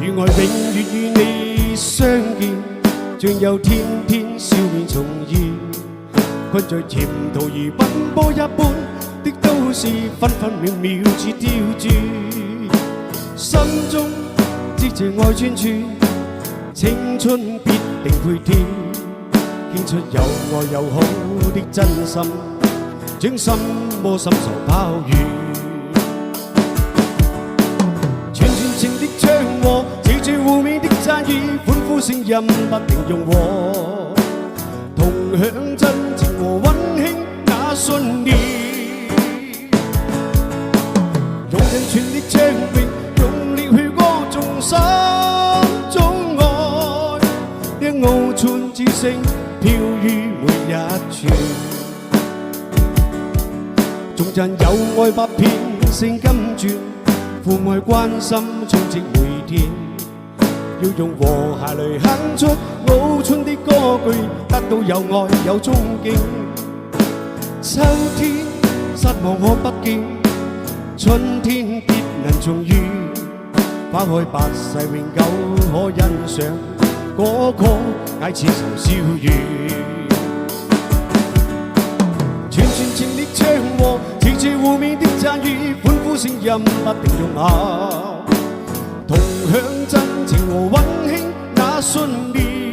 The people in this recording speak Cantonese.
願愛永遠與你相見，像有天天笑面重現，困在甜途如奔波一般的都市，分分秒秒似刁鑽，心中積着愛串串，青春必定配添，傾出有愛有好的真心，將心魔深仇拋遠。串串情的祥和，似住互勉的讚譽，歡呼聲音不停融和，同享真情和溫馨那信念。用盡全力唱詠，用力去歌頌心中愛，一傲春之聲飄於每一處，頌讚有愛百遍勝金鑽，父愛關心充斥每天，要用和諧來哼出傲春的歌句，得到有愛有憧憬。秋天失望可不見，春天必能重遇，花開百世永久可欣賞，嗰個乃似愁笑語。串串情力祥和，似住互勉的讚譽，歡呼聲音不停融合，同享真情和溫馨那信念。